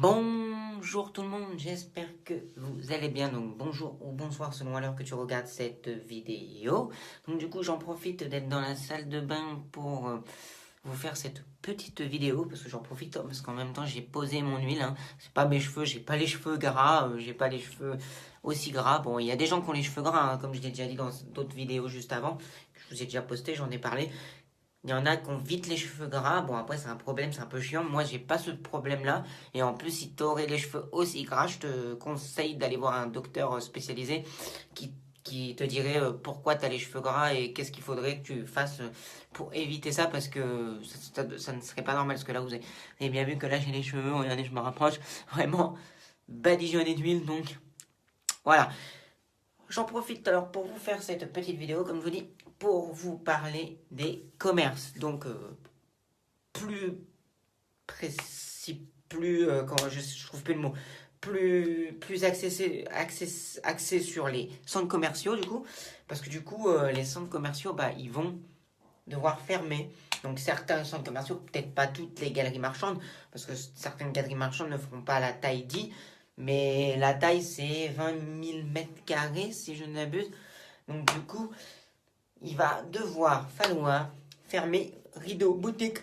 Bonjour tout le monde, j'espère que vous allez bien. Donc bonjour ou bonsoir selon l'heure que tu regardes cette vidéo. Donc du coup j'en profite d'être dans la salle de bain pour vous faire cette petite vidéo parce que j'en profite parce qu'en même temps j'ai posé mon huile. C'est pas mes cheveux, j'ai pas les cheveux gras, j'ai pas les cheveux aussi gras. Bon, il y a des gens qui ont les cheveux gras, comme je l'ai déjà dit dans d'autres vidéos juste avant. Je vous ai déjà posté, j'en ai parlé. Il y en a qui ont vite les cheveux gras. Bon, après, c'est un problème, c'est un peu chiant. Moi, j'ai pas ce problème-là. Et en plus, si tu aurais les cheveux aussi gras, je te conseille d'aller voir un docteur spécialisé qui, qui te dirait pourquoi tu as les cheveux gras et qu'est-ce qu'il faudrait que tu fasses pour éviter ça parce que ça ne serait pas normal. Parce que là, vous avez bien vu que là, j'ai les cheveux. Regardez, je me rapproche. Vraiment badigeonné d'huile. Donc, voilà. J'en profite alors pour vous faire cette petite vidéo, comme je vous dis, pour vous parler des commerces. Donc, plus précis, quand je trouve plus le mot, plus axé sur les centres commerciaux, du coup, parce que du coup, les centres commerciaux, bah, ils vont devoir fermer. Donc, certains centres commerciaux, peut-être pas toutes les galeries marchandes, parce que certaines galeries marchandes ne feront pas la taille dit, mais la taille, c'est 20 000 mètres carrés, si je ne m'abuse. Donc, du coup, il va falloir fermer rideau, boutique,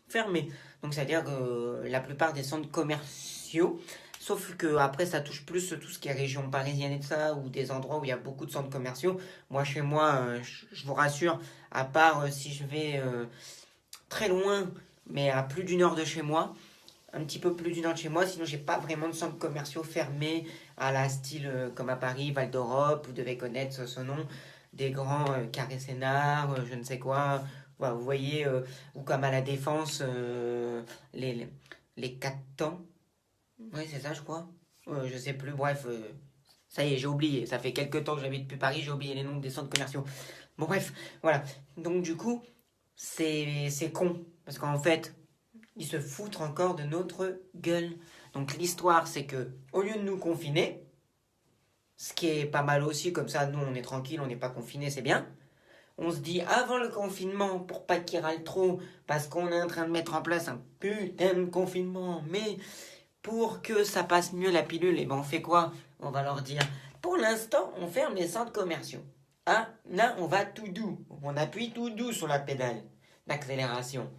fermé. Donc, c'est-à-dire que la plupart des centres commerciaux, sauf que après ça touche plus tout ce qui est région parisienne et tout ça, ou des endroits où il y a beaucoup de centres commerciaux. Moi, chez moi, je vous rassure, à part si je vais très loin, mais à plus d'une heure de chez moi, un petit peu plus d'une heure de chez moi, sinon j'ai pas vraiment de centres commerciaux fermés à la style comme à Paris, Val d'Europe, vous devez connaître ce nom, des grands Carré Sénart, je ne sais quoi, voilà, vous voyez, ou comme à la Défense, les 4 temps, oui c'est ça je crois, je sais plus, bref, ça y est j'ai oublié, ça fait quelques temps que j'habite depuis Paris, j'ai oublié les noms des centres commerciaux, bon bref, voilà, donc du coup, c'est con, parce qu'en fait, ils se foutent encore de notre gueule. Donc l'histoire, c'est que au lieu de nous confiner, ce qui est pas mal aussi, comme ça, nous on est tranquille, on n'est pas confiné, c'est bien. On se dit avant le confinement, pour pas qu'il râle trop, parce qu'on est en train de mettre en place un putain de confinement, mais pour que ça passe mieux la pilule, et ben on fait quoi? On va leur dire, pour l'instant, on ferme les centres commerciaux. Ah, là, on va tout doux. On appuie tout doux sur la pédale d'accélération.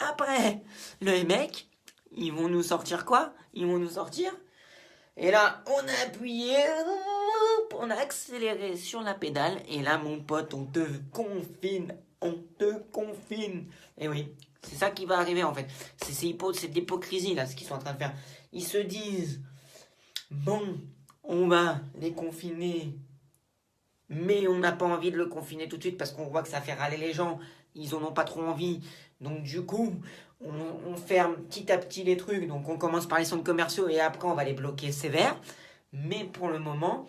Après, le mec, ils vont nous sortir quoi? Ils vont nous sortir. Et là, on a appuyé, on a accéléré sur la pédale. Et là, mon pote, on te confine. On te confine. Et oui, c'est ça qui va arriver en fait. C'est de l'hypocrisie là, ce qu'ils sont en train de faire. Ils se disent, bon, on va les confiner. Mais on n'a pas envie de le confiner tout de suite parce qu'on voit que ça fait râler les gens. Ils en ont pas trop envie. Donc du coup, on ferme petit à petit les trucs. Donc on commence par les centres commerciaux et après on va les bloquer sévère. Mais pour le moment,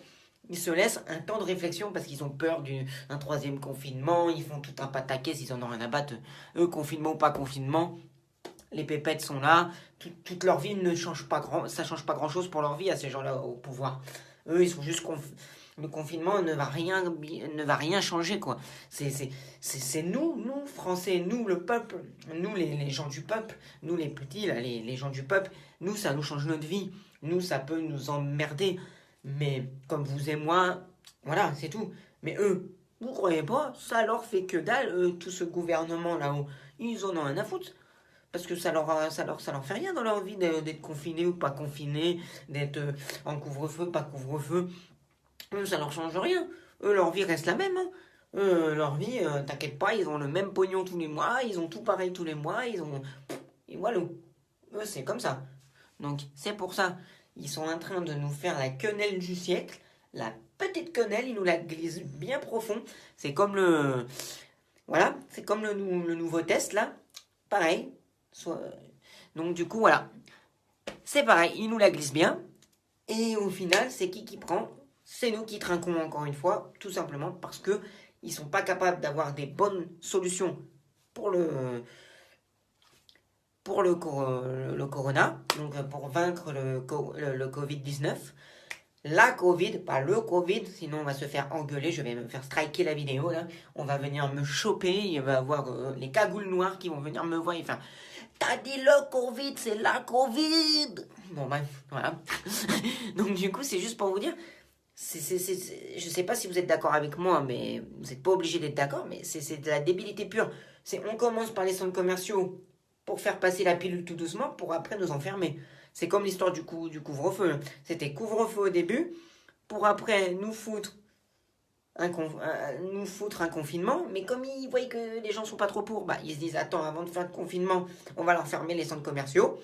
ils se laissent un temps de réflexion parce qu'ils ont peur d'un troisième confinement. Ils font tout un pataquès, ils en ont rien à battre. Eux, confinement ou pas confinement, les pépettes sont là. Toute leur vie ne change pas ça change pas grand chose pour leur vie à ces gens-là au pouvoir. Eux, ils sont juste le confinement ne va rien changer quoi. C'est nous Français, nous le peuple, nous les gens du peuple, nous les petits là, les gens du peuple, nous ça nous change notre vie, nous ça peut nous emmerder, mais comme vous et moi, voilà c'est tout. Mais eux, vous croyez pas, ça leur fait que dalle, tout ce gouvernement là-haut, ils en ont rien à foutre. Parce que ça leur fait rien dans leur vie d'être confiné ou pas confiné, d'être en couvre-feu, pas couvre-feu. Eux, ça leur change rien. Eux, leur vie reste la même. Leur vie, t'inquiète pas, ils ont le même pognon tous les mois, ils ont tout pareil tous les mois, et voilà. Eux, c'est comme ça. Donc, c'est pour ça. Ils sont en train de nous faire la quenelle du siècle. La petite quenelle, ils nous la glissent bien profond. C'est comme le... Voilà, c'est comme le nouveau test, là. Pareil. Donc, du coup, voilà. C'est pareil, ils nous la glissent bien. Et au final, c'est qui prend? C'est nous qui trinquons encore une fois, tout simplement parce que ils sont pas capables d'avoir des bonnes solutions pour le corona, donc pour vaincre le Covid-19. La Covid, pas le Covid, sinon on va se faire engueuler, je vais me faire striker la vidéo là. On va venir me choper, il va y avoir les cagoules noires qui vont venir me voir et faire « T'as dit le Covid, c'est la Covid !» Bon, bref, voilà. Donc, du coup, c'est juste pour vous dire, je sais pas si vous êtes d'accord avec moi, mais vous n'êtes pas obligé d'être d'accord, mais c'est de la débilité pure. On commence par les centres commerciaux pour faire passer la pilule tout doucement, pour après nous enfermer. C'est comme l'histoire du couvre-feu. C'était couvre-feu au début, pour après nous foutre un confinement, mais comme ils voient que les gens sont pas trop pour, bah, ils se disent attends, avant de faire le confinement, on va leur fermer les centres commerciaux,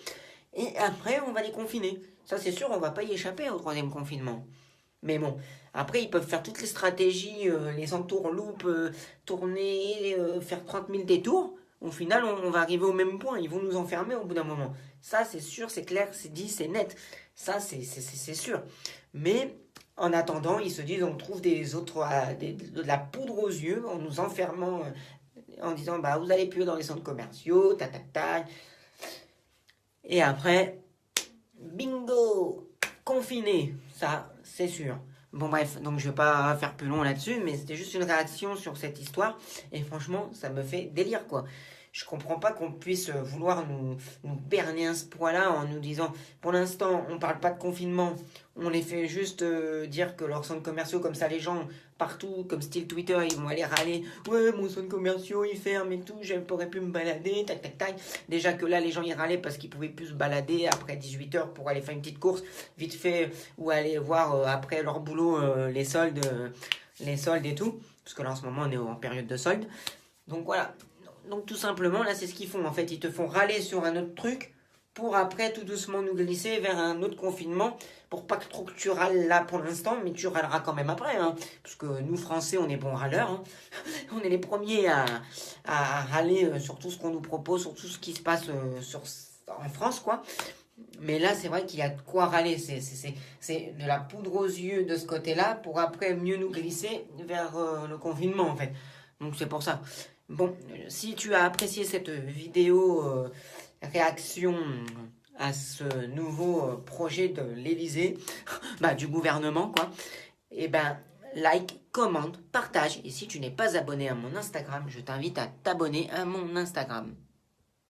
et après on va les confiner. Ça c'est sûr, on va pas y échapper au troisième confinement. Mais bon, après ils peuvent faire toutes les stratégies, les entourloupes, tourner, faire 30 000 détours. Au final, on va arriver au même point. Ils vont nous enfermer au bout d'un moment. Ça, c'est sûr, c'est clair, c'est dit, c'est net. Ça, c'est sûr. Mais en attendant, ils se disent, on trouve de la poudre aux yeux en nous enfermant, en disant, bah, vous allez plus dans les centres commerciaux, ta. Et après, bingo, confiné. Ça, c'est sûr. Bon bref, donc je vais pas faire plus long là-dessus, mais c'était juste une réaction sur cette histoire. Et franchement, ça me fait délire quoi. Je comprends pas qu'on puisse vouloir nous berner à ce point-là en nous disant, pour l'instant, on parle pas de confinement, on les fait juste dire que leurs centres commerciaux, comme ça les gens partout, comme style Twitter, ils vont aller râler, ouais, mon centre commercial il ferme et tout, je ne pourrais plus me balader, tac. Déjà que là, les gens ils râlaient parce qu'ils pouvaient plus se balader après 18 h pour aller faire une petite course, vite fait, ou aller voir après leur boulot les soldes et tout, parce que là en ce moment on est en période de soldes. Donc voilà. Donc tout simplement, là c'est ce qu'ils font. En fait, ils te font râler sur un autre truc pour après tout doucement nous glisser vers un autre confinement pour pas que trop que tu râles là pour l'instant, mais tu râleras quand même après. Hein, parce que nous Français, on est bons râleurs. Hein. On est les premiers à râler sur tout ce qu'on nous propose, sur tout ce qui se passe en France, quoi. Mais là, c'est vrai qu'il y a de quoi râler. C'est de la poudre aux yeux de ce côté-là pour après mieux nous glisser vers le confinement, en fait. Donc c'est pour ça. Bon, si tu as apprécié cette vidéo réaction à ce nouveau projet de l'Élysée, bah, du gouvernement, quoi, et ben, like, commente, partage. Et si tu n'es pas abonné à mon Instagram, je t'invite à t'abonner à mon Instagram.